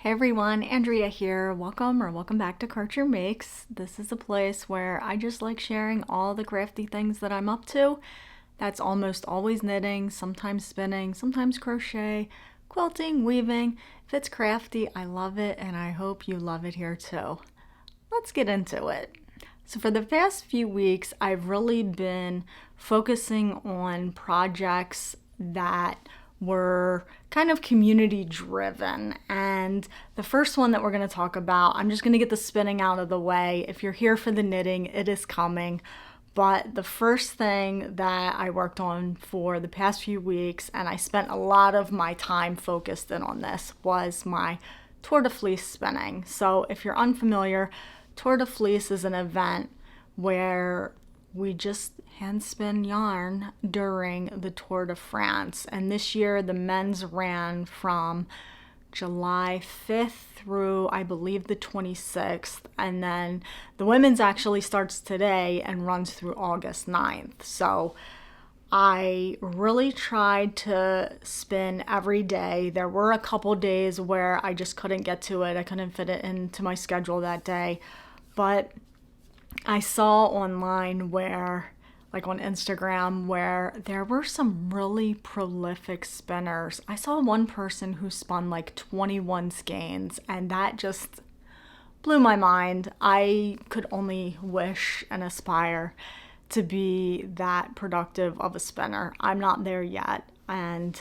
Hey everyone, Andrea here. Welcome back to Karchermakes. This is a place where I just like sharing all the crafty things that I'm up to. That's almost always knitting, sometimes spinning, sometimes crochet, quilting, weaving. If it's crafty, I love it and I hope you love it here too. Let's get into it. So for the past few weeks, I've really been focusing on projects that were kind of community driven. And the first one that we're going to talk about, I'm just going to get the spinning out of the way. If you're here for the knitting, it is coming. But the first thing that I worked on for the past few weeks, and I spent a lot of my time focused in on this, was my Tour de Fleece spinning. So if you're unfamiliar, Tour de Fleece is an event where we just hand spin yarn during the Tour de France. And this year the men's ran from July 5th through I believe the 26th. And then the women's actually starts today and runs through August 9th. So I really tried to spin every day. There were a couple days where I just couldn't get to it. I couldn't fit it into my schedule that day. But I saw online where, like on Instagram, where there were some really prolific spinners. I saw one person who spun like 21 skeins, and that just blew my mind. I could only wish and aspire to be that productive of a spinner. I'm not there yet. And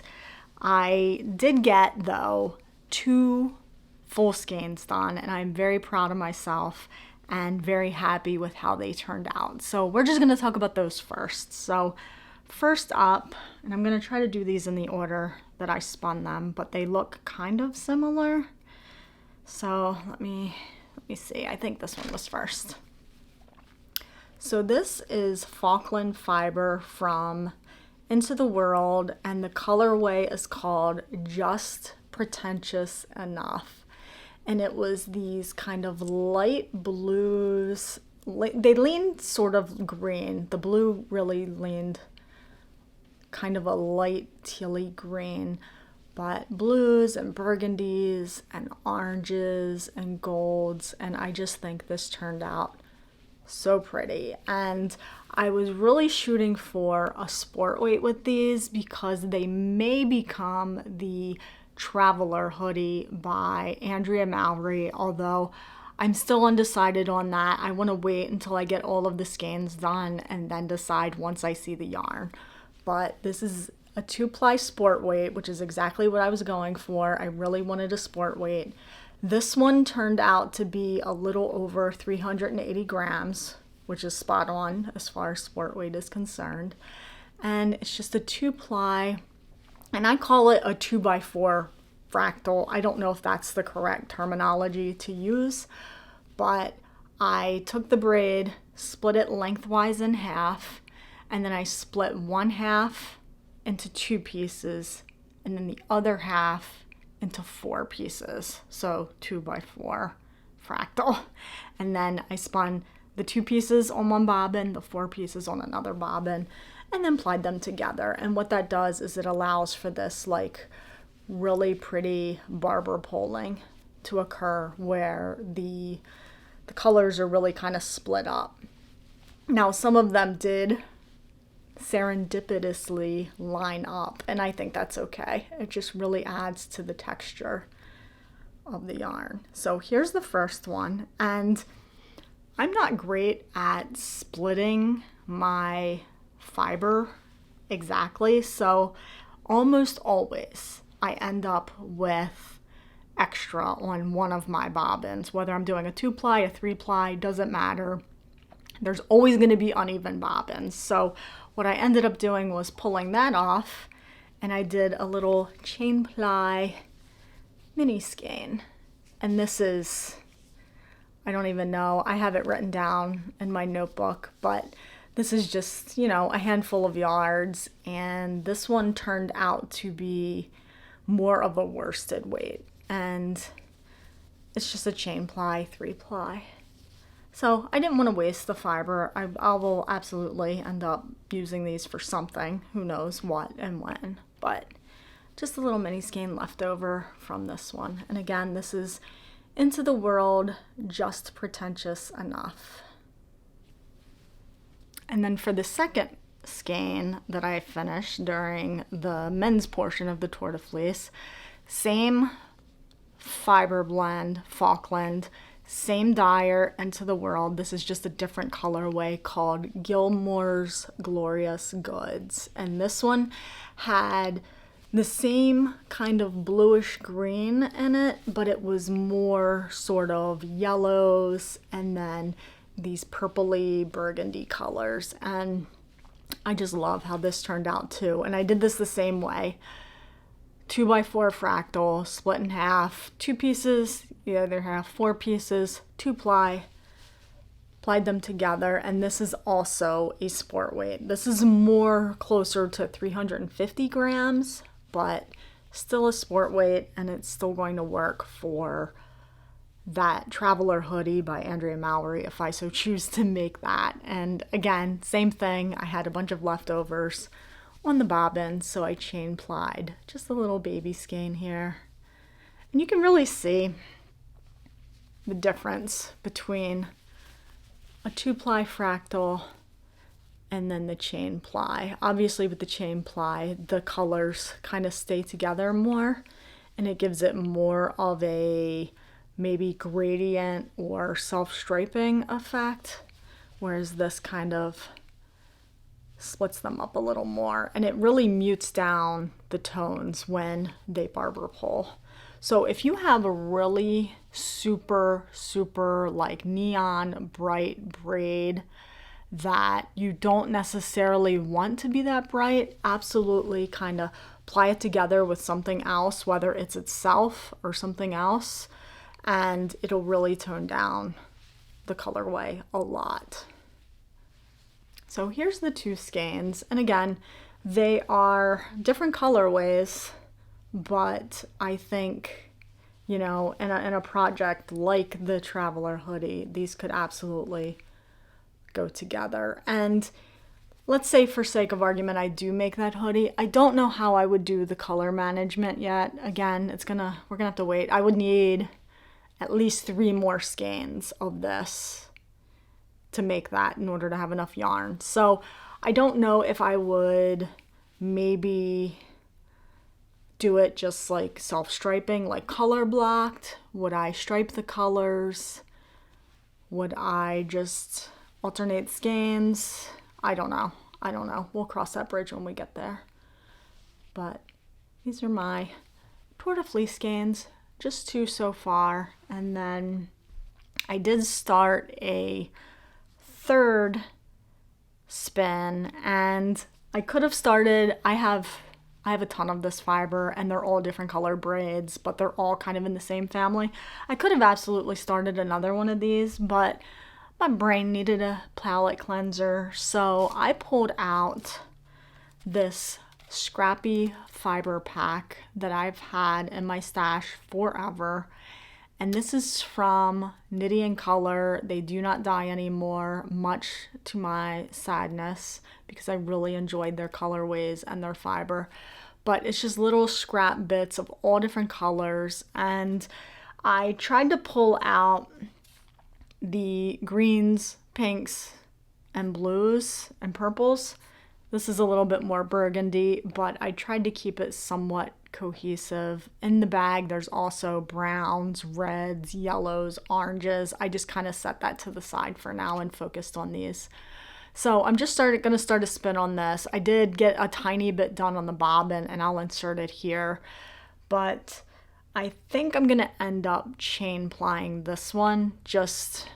I did get, though, 2 full skeins done, and I'm very proud of myself and very happy with how they turned out. So we're just gonna talk about those first. So first up, and I'm gonna try to do these in the order that I spun them, but they look kind of similar. So let me see, I think this one was first. So this is Falkland fiber from Into the Whirled, and the colorway is called Just Pretentious Enough. And it was these kind of light blues. They leaned sort of green. The blue really leaned kind of a light tealy green, but blues and burgundies and oranges and golds. And I just think this turned out so pretty. And I was really shooting for a sport weight with these because they may become the Traveler hoodie by Andrea Mallory, although I'm still undecided on that. I want to wait until I get all of the skeins done and then decide once I see the yarn. But this is a 2-ply sport weight, which is exactly what I was going for. I really wanted a sport weight. This one turned out to be a little over 380 grams, which is spot on as far as sport weight is concerned. And it's just a 2-ply. And I call it a 2x4 fractal. I don't know if that's the correct terminology to use, but I took the braid, split it lengthwise in half, and then I split one half into 2 pieces, and then the other half into 4 pieces. So 2x4 fractal. And then I spun the 2 pieces on one bobbin, the 4 pieces on another bobbin, and then plied them together. And what that does is it allows for this like really pretty barber poling to occur where the colors are really kind of split up. Now some of them did serendipitously line up, and I think that's okay. It just really adds to the texture of the yarn. So here's the first one, and I'm not great at splitting my fiber exactly, so almost always I end up with extra on one of my bobbins. Whether I'm doing a 2-ply, a 3-ply, doesn't matter. There's always going to be uneven bobbins. So what I ended up doing was pulling that off, and I did a little chain ply mini skein. And this is, I don't even know, I have it written down in my notebook, but this is just, a handful of yards, and this one turned out to be more of a worsted weight, and it's just a chain ply, 3-ply. So I didn't want to waste the fiber. I will absolutely end up using these for something, who knows what and when, but just a little mini skein left over from this one. And again, this is Into the World, just Pretentious enough. And then for the second skein that I finished during the men's portion of the Tour de Fleece, same fiber blend, Falkland, same dyer, Into the World. This is just a different colorway called Gilmore's Glorious Goods. And this one had the same kind of bluish green in it, but it was more sort of yellows and then these purpley burgundy colors. And I just love how this turned out too. And I did this the same way. 2x4 fractal, split in half, 2 pieces, the other half, 4 pieces, 2-ply, plied them together. And this is also a sport weight. This is more closer to 350 grams, but still a sport weight, and it's still going to work for that Traveler hoodie by Andrea Mowry if I so choose to make that. And again, same thing. I had a bunch of leftovers on the bobbin, so I chain plied just a little baby skein here. And you can really see the difference between a 2-ply fractal and then the chain ply. Obviously with the chain ply, the colors kind of stay together more, and it gives it more of a maybe gradient or self-striping effect, whereas this kind of splits them up a little more, and it really mutes down the tones when they barber pull. So if you have a really super like neon bright braid that you don't necessarily want to be that bright, absolutely kind of ply it together with something else, whether it's itself or something else, and it'll really tone down the colorway a lot. So here's the 2 skeins, and again, they are different colorways, but I think, you know, in a project like the Traveler hoodie, these could absolutely go together. And let's say for sake of argument, I do make that hoodie. I don't know how I would do the color management yet. Again, we're gonna have to wait. I would need at least 3 more skeins of this to make that in order to have enough yarn. So I don't know if I would maybe do it just like self-striping, like color blocked. Would I stripe the colors? Would I just alternate skeins? I don't know. We'll cross that bridge when we get there. But these are my Tour de Fleece skeins, just 2 so far. And then I did start a 3rd spin, and I could have started, I have a ton of this fiber, and they're all different color braids, but they're all kind of in the same family. I could have absolutely started another one of these, but my brain needed a palette cleanser, so I pulled out this scrappy fiber pack that I've had in my stash forever. And this is from Knitty & Color. They do not dye anymore, much to my sadness, because I really enjoyed their colorways and their fiber. But it's just little scrap bits of all different colors. And I tried to pull out the greens, pinks, and blues and purples. This is a little bit more burgundy, but I tried to keep it somewhat cohesive. In the bag, there's also browns, reds, yellows, oranges. I just kind of set that to the side for now and focused on these. So I'm just going to start a spin on this. I did get a tiny bit done on the bobbin, and I'll insert it here. But I think I'm going to end up chain plying this one just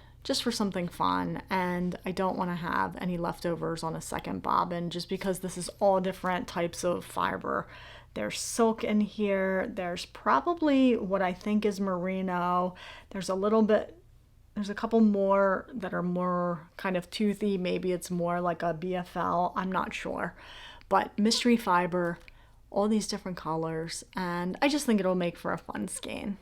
for something fun, and I don't want to have any leftovers on a second bobbin just because this is all different types of fiber. There's silk in here, there's probably what I think is merino, there's a couple more that are more kind of toothy, maybe it's more like a BFL, I'm not sure, but mystery fiber, all these different colors, and I just think it'll make for a fun skein.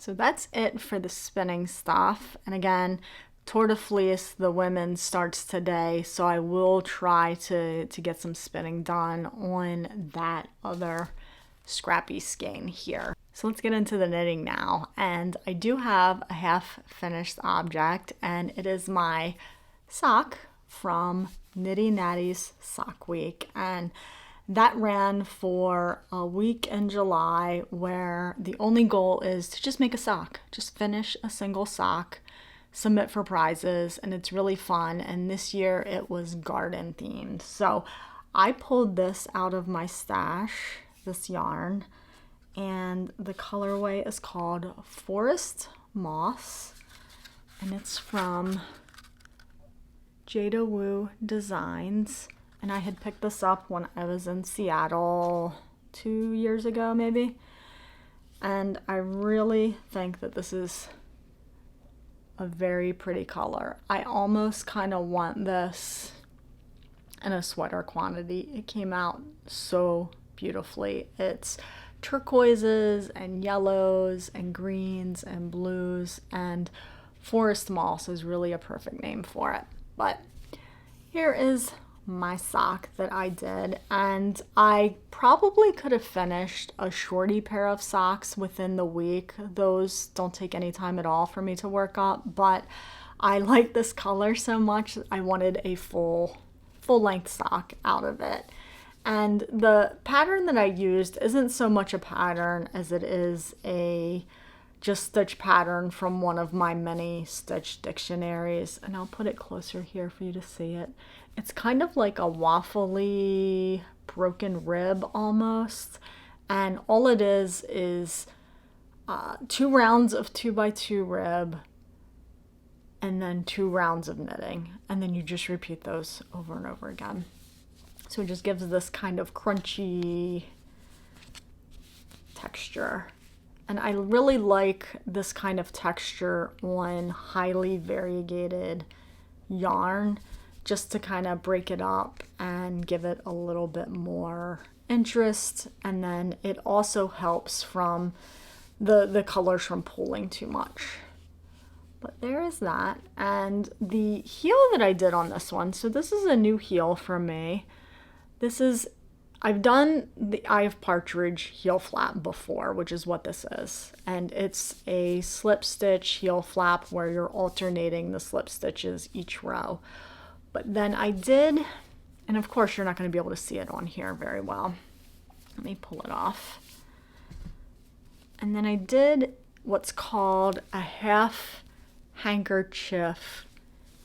So that's it for the spinning stuff. And again, Tour de Fleece, the women, starts today, so I will try to get some spinning done on that other scrappy skein here. So let's get into the knitting now. And I do have a half finished object, and it is my sock from Nitty Natty's Sock Week. And that ran for a week in July, where the only goal is to just make a sock, just finish a single sock, submit for prizes, and it's really fun. And this year it was garden themed. So I pulled this out of my stash, this yarn, and the colorway is called Forest Moss, and it's from Jada Woo Designs. And I had picked this up when I was in Seattle 2 years ago, maybe. And I really think that this is a very pretty color. I almost kind of want this in a sweater quantity. It came out so beautifully. It's turquoises and yellows and greens and blues, and Forest Moss is really a perfect name for it. But here is my sock that I did, and I probably could have finished a shorty pair of socks within the week. Those don't take any time at all for me to work up, but I like this color so much I wanted a full length sock out of it. And the pattern that I used isn't so much a pattern as it is a just stitch pattern from one of my many stitch dictionaries, and I'll put it closer here for you to see it. It's kind of like a waffly broken rib almost, and all it is 2 rounds of 2x2 rib and then 2 rounds of knitting, and then you just repeat those over and over again. So it just gives this kind of crunchy texture. And I really like this kind of texture on highly variegated yarn, just to kind of break it up and give it a little bit more interest. And then it also helps from the colors from pulling too much. But there is that. And the heel that I did on this one, so this is a new heel for me. I've done the Eye of Partridge heel flap before, which is what this is. And it's a slip stitch heel flap where you're alternating the slip stitches each row. But then I did, and of course you're not going to be able to see it on here very well. Let me pull it off. And then I did what's called a half handkerchief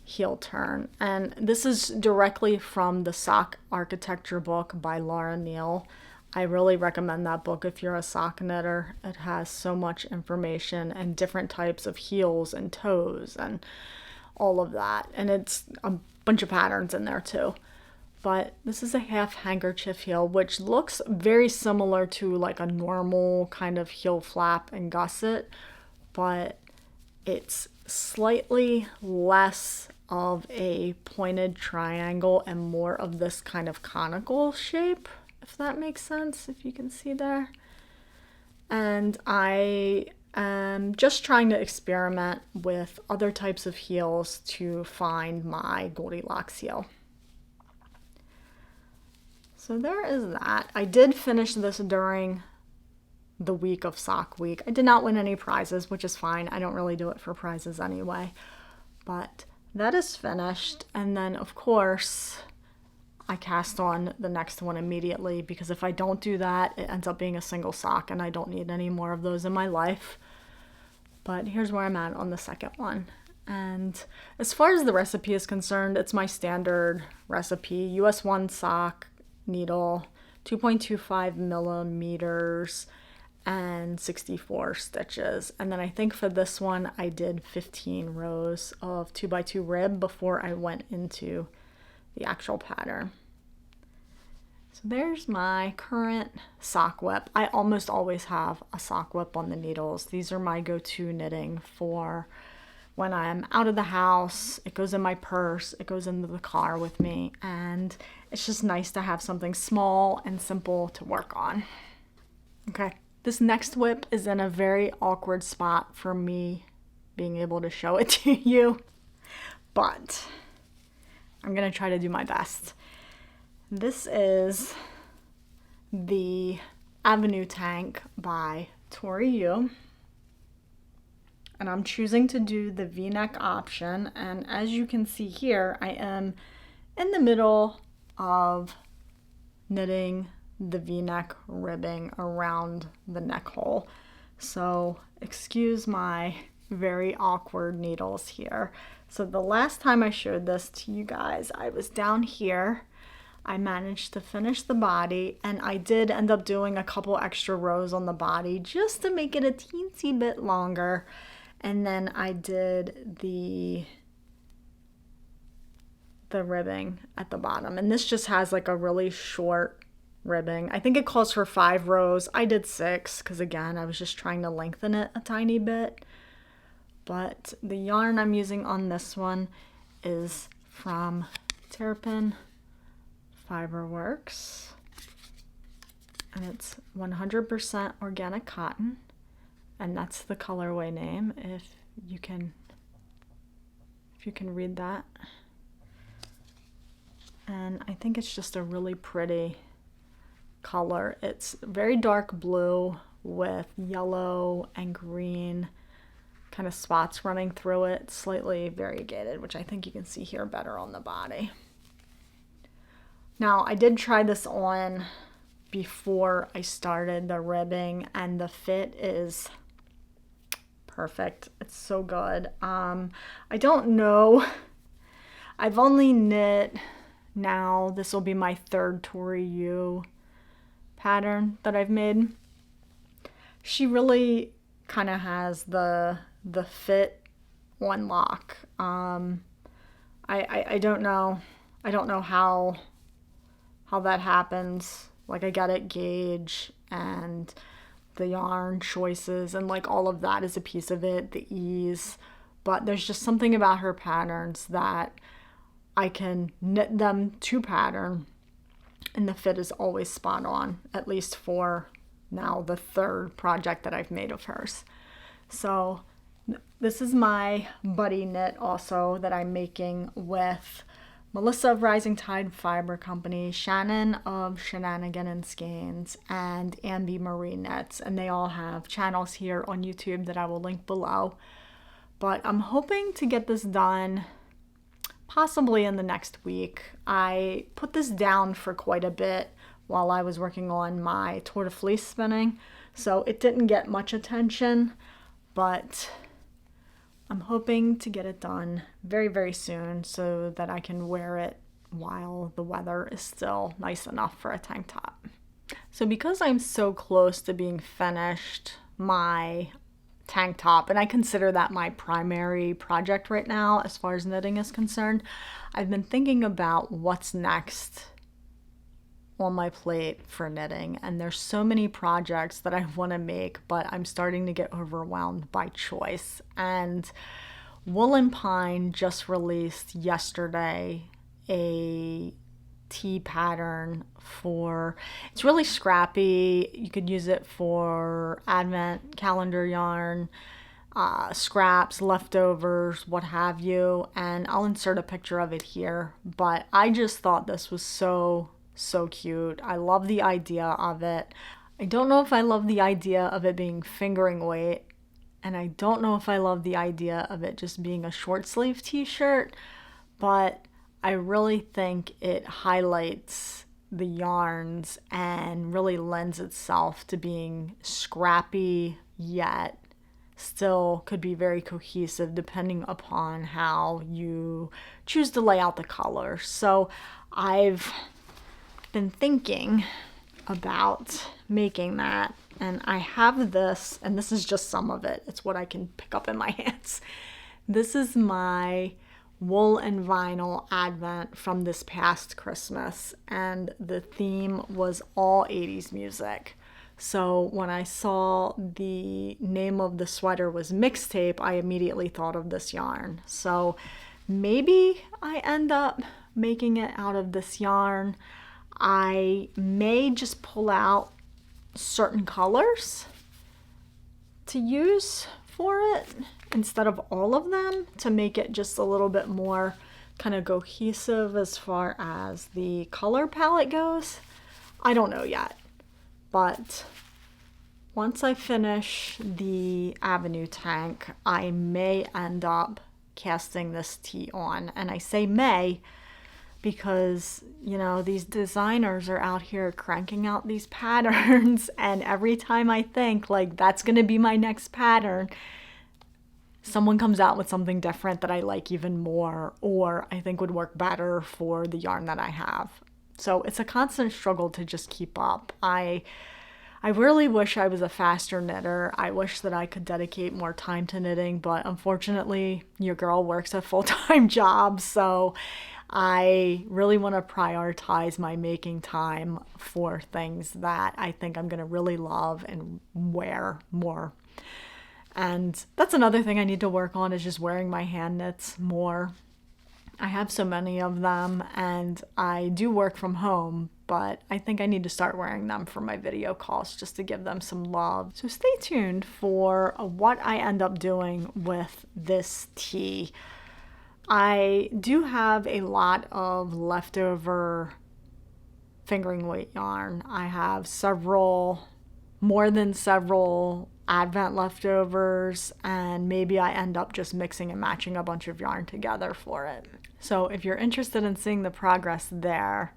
heel turn, and this is directly from the Sock Architecture book by Laura Neal. I really recommend that book if you're a sock knitter. It has so much information and different types of heels and toes and all of that, and it's a bunch of patterns in there too. But this is a half handkerchief heel, which looks very similar to like a normal kind of heel flap and gusset, but it's slightly less of a pointed triangle and more of this kind of conical shape, if that makes sense, if you can see there. And I am just trying to experiment with other types of heels to find my Goldilocks heel. So there is that. I did finish this during the week of Sock Week. I did not win any prizes, which is fine. I don't really do it for prizes anyway. But that is finished. And then, of course, I cast on the next one immediately, because if I don't do that, it ends up being a single sock, and I don't need any more of those in my life. But here's where I'm at on the second one. And as far as the recipe is concerned, it's my standard recipe. US 1 sock, needle, 2.25 millimeters, and 64 stitches. And then I think for this one I did 15 rows of 2x2 rib before I went into the actual pattern. So there's my current sock whip. I almost always have a sock whip on the needles. These are my go-to knitting for when I'm out of the house. It goes in my purse, it goes into the car with me, and it's just nice to have something small and simple to work on. Okay, this next whip is in a very awkward spot for me being able to show it to you, but I'm gonna try to do my best. This is the Avenue tank by Tour, and I'm choosing to do the V-neck option. And as you can see here, I am in the middle of knitting the V-neck ribbing around the neck hole. So excuse my very awkward needles here. So the last time I showed this to you guys, I was down here. I managed to finish the body, and I did end up doing a couple extra rows on the body just to make it a teensy bit longer. And then I did the ribbing at the bottom, and this just has like a really short ribbing. I think it calls for 5 rows. I did 6 because again, I was just trying to lengthen it a tiny bit. But the yarn I'm using on this one is from Terrapin Fiberworks, and it's 100% organic cotton, and that's the colorway name if you can read that. And I think it's just a really pretty color. It's very dark blue with yellow and green kind of spots running through it, slightly variegated, which I think you can see here better on the body. Now, I did try this on before I started the ribbing, and the fit is perfect. It's so good. I don't know. I've only knit now. This will be my 3rd Tory pattern that I've made. She really kind of has the fit on lock. I don't know. I don't know how that happens. Like, I got it gauge and the yarn choices and like all of that is a piece of it, the ease. But there's just something about her patterns that I can knit them to pattern and the fit is always spot on, at least for now the 3rd project that I've made of hers. So this is my buddy knit also that I'm making with Melissa of Rising Tide Fiber Company, Shannon of Shenanigan and Skeins, and Ambi Marie Knits, and they all have channels here on YouTube that I will link below. But I'm hoping to get this done possibly in the next week. I put this down for quite a bit while I was working on my Tour de Fleece spinning, so it didn't get much attention, but I'm hoping to get it done very, very soon so that I can wear it while the weather is still nice enough for a tank top. So because I'm so close to being finished my tank top, and I consider that my primary project right now as far as knitting is concerned, I've been thinking about what's next on my plate for knitting, and there's so many projects that I want to make, but I'm starting to get overwhelmed by choice. And Wool & Pine just released yesterday a tee pattern for, it's really scrappy. You could use it for advent calendar yarn, scraps, leftovers, what have you, and I'll insert a picture of it here. But I just thought this was so cute. I love the idea of it. I don't know if I love the idea of it being fingering weight, and I don't know if I love the idea of it just being a short sleeve t-shirt, but I really think it highlights the yarns and really lends itself to being scrappy yet still could be very cohesive depending upon how you choose to lay out the color. So I've been thinking about making that, and I have this, and this is just some of it. It's what I can pick up in my hands. This is my wool and vinyl advent from this past Christmas, and the theme was all 80s music. So when I saw the name of the sweater was mixtape, I immediately thought of this yarn. So maybe I end up making it out of this yarn. I may just pull out certain colors to use for it instead of all of them to make it just a little bit more kind of cohesive as far as the color palette goes. I don't know yet, but once I finish the Avenue tank, I may end up casting this tee on. And I say may because, you know, these designers are out here cranking out these patterns, and every time I think like that's going to be my next pattern, someone comes out with something different that I like even more, or I think would work better for the yarn that I have. So it's a constant struggle to just keep up. I really wish I was a faster knitter. I wish that I could dedicate more time to knitting, but unfortunately, your girl works a full-time job, so I really want to prioritize my making time for things that I think I'm going to really love and wear more. And that's another thing I need to work on, is just wearing my hand knits more. I have so many of them, and I do work from home, but I think I need to start wearing them for my video calls just to give them some love. So stay tuned for what I end up doing with this tee. I do have a lot of leftover fingering weight yarn. I have more than several Advent leftovers, and maybe I end up just mixing and matching a bunch of yarn together for it. So if you're interested in seeing the progress there,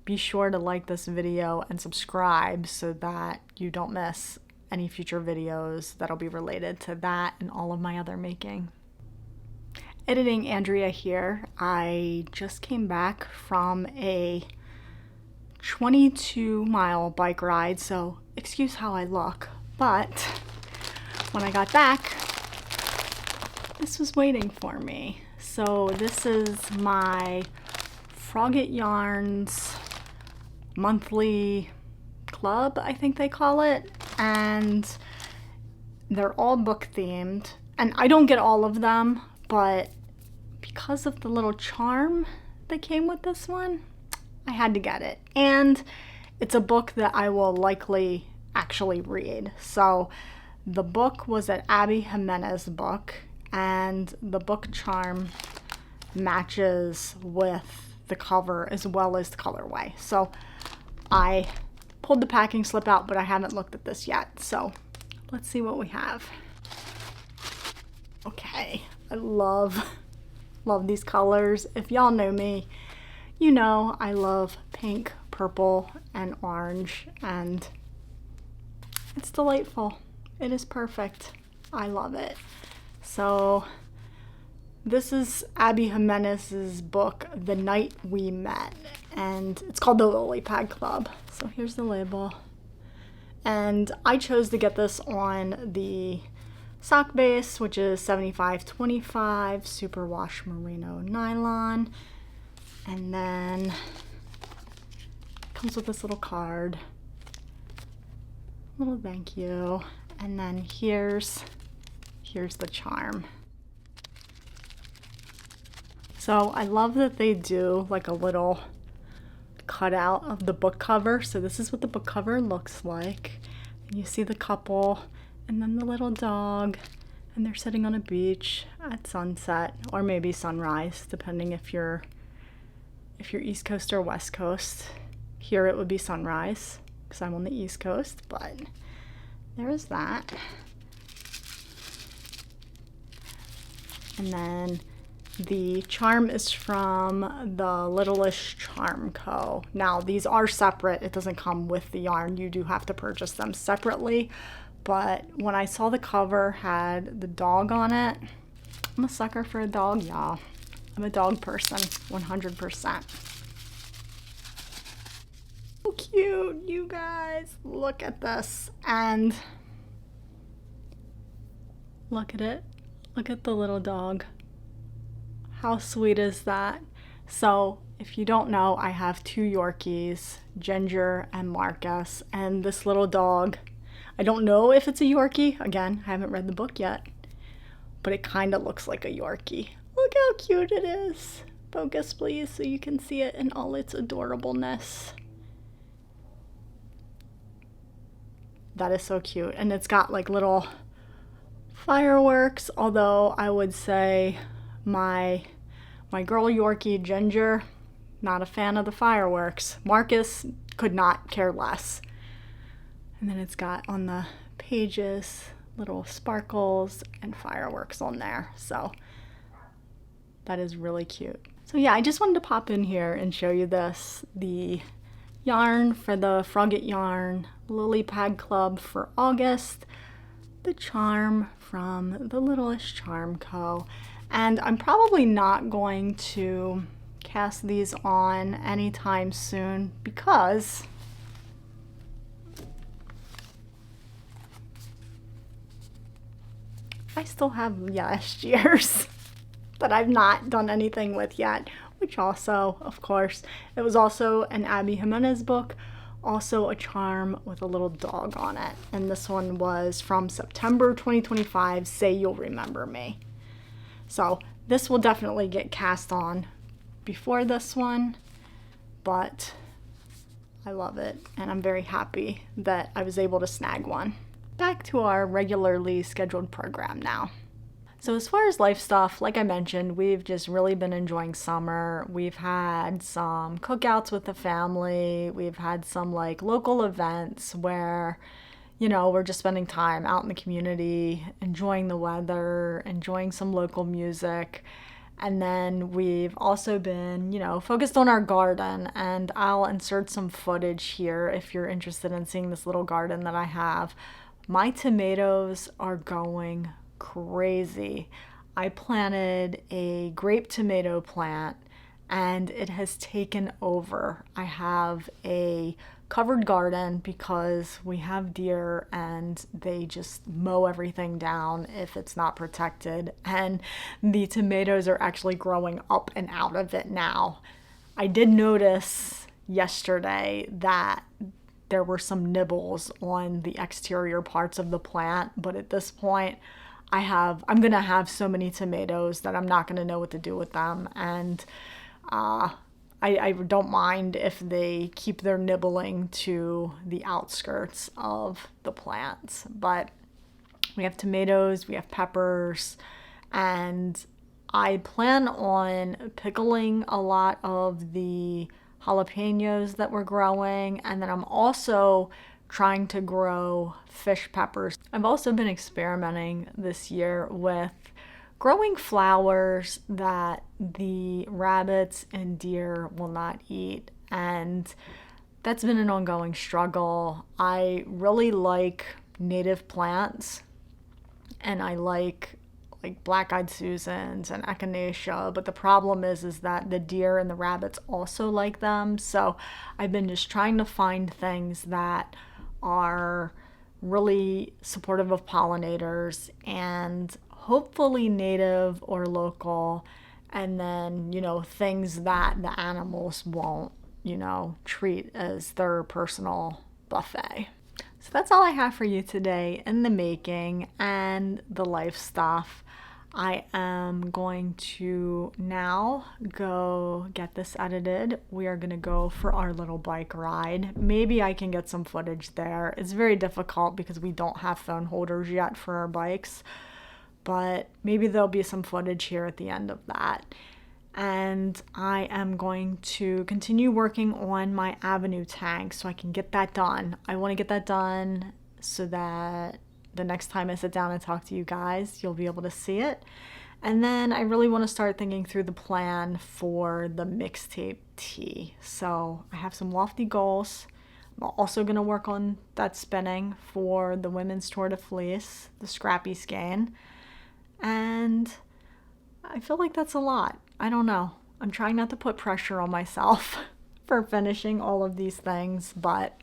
be sure to like this video and subscribe so that you don't miss any future videos that'll be related to that and all of my other making. Editing Andrea here. I just came back from a 22-mile bike ride, so excuse how I look, but when I got back, this was waiting for me. So this is my Frogget Yarns monthly club, I think they call it, and they're all book themed, and I don't get all of them, but because of the little charm that came with this one, I had to get it. And it's a book that I will likely actually read. So the book was an Abby Jimenez book, and the book charm matches with the cover as well as the colorway. So I pulled the packing slip out, but I haven't looked at this yet. So let's see what we have. Okay, I love these colors. If y'all know me, you know I love pink, purple, and orange, and it's delightful. It is perfect. I love it. So this is Abby Jimenez's book, The Night We Met, and it's called The Lily Pad Club. So here's the label. And I chose to get this on the sock base, which is 75/25 superwash merino nylon. And then it comes with this little card, little thank you, and then here's the charm. So I love that they do like a little cutout of the book cover. So this is what the book cover looks like. And you see the couple and then the little dog, and they're sitting on a beach at sunset or maybe sunrise, depending if you're East Coast or West Coast. Here it would be sunrise because I'm on the East Coast, but there's that. And then the charm is from the Littlest Charm Co. Now these are separate. It doesn't come with the yarn. You do have to purchase them separately. But when I saw the cover had the dog on it, I'm a sucker for a dog, y'all. I'm a dog person, 100%. So cute, you guys. Look at this. And look at it. Look at the little dog. How sweet is that? So if you don't know, I have two Yorkies, Ginger and Marcus, and this little dog, I don't know if it's a Yorkie. Again, I haven't read the book yet, but it kind of looks like a Yorkie. Look how cute it is. Focus, please, so you can see it in all its adorableness. That is so cute. And it's got like little fireworks, although I would say my girl Yorkie Ginger, not a fan of the fireworks. Marcus could not care less. And then it's got on the pages little sparkles and fireworks on there. So that is really cute. So yeah, I just wanted to pop in here and show you this. The yarn for the Frogget Yarn Lily Pad Club for August. The charm from the Littlest Charm Co. And I'm probably not going to cast these on anytime soon because I still have last year's that I've not done anything with yet, which also, of course, it was also an Abby Jimenez book, also a charm with a little dog on it. And this one was from September 2025, Say You'll Remember Me. So this will definitely get cast on before this one, but I love it and I'm very happy that I was able to snag one. Back to our regularly scheduled program now. So as far as life stuff, like I mentioned, we've just really been enjoying summer. We've had some cookouts with the family. We've had some like local events where, you know, we're just spending time out in the community, enjoying the weather, enjoying some local music. And then we've also been, you know, focused on our garden, and I'll insert some footage here if you're interested in seeing this little garden that I have. My tomatoes are going crazy. I planted a grape tomato plant and it has taken over. I have a covered garden because we have deer and they just mow everything down if it's not protected, and the tomatoes are actually growing up and out of it now. I did notice yesterday that there were some nibbles on the exterior parts of the plant, but at this point I'm gonna have so many tomatoes that I'm not gonna know what to do with them, and I don't mind if they keep their nibbling to the outskirts of the plants. But we have tomatoes, we have peppers, and I plan on pickling a lot of the jalapenos that we're growing, and then I'm also trying to grow fish peppers. I've also been experimenting this year with growing flowers that the rabbits and deer will not eat, and that's been an ongoing struggle. I really like native plants, and I like black-eyed Susans and echinacea, but the problem is that the deer and the rabbits also like them. So I've been just trying to find things that are really supportive of pollinators and hopefully native or local, and then, you know, things that the animals won't, you know, treat as their personal buffet. So that's all I have for you today in the making and the life stuff. I am going to now go get this edited. We are going to go for our little bike ride. Maybe I can get some footage there. It's very difficult because we don't have phone holders yet for our bikes, but maybe there'll be some footage here at the end of that. And I am going to continue working on my Avenue tank so I can get that done. I want to get that done so that the next time I sit down and talk to you guys, you'll be able to see it. And then I really want to start thinking through the plan for the mixtape tee. So I have some lofty goals. I'm also going to work on that spinning for the women's Tour de Fleece, the Scrappy skein. And I feel like that's a lot. I don't know. I'm trying not to put pressure on myself for finishing all of these things, but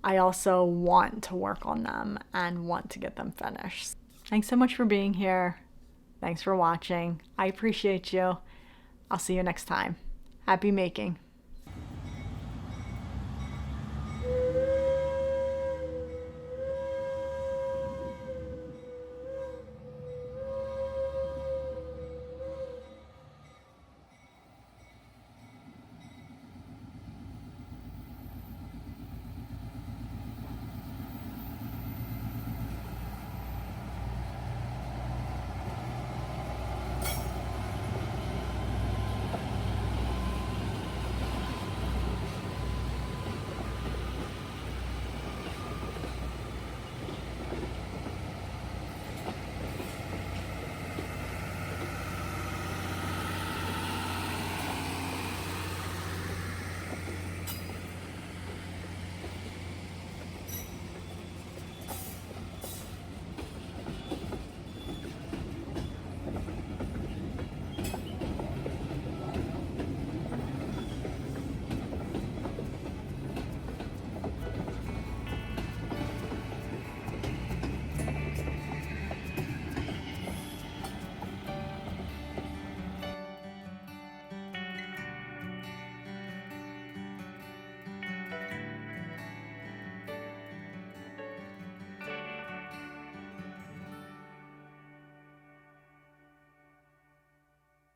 I also want to work on them and want to get them finished. Thanks so much for being here. Thanks for watching. I appreciate you. I'll see you next time. Happy making.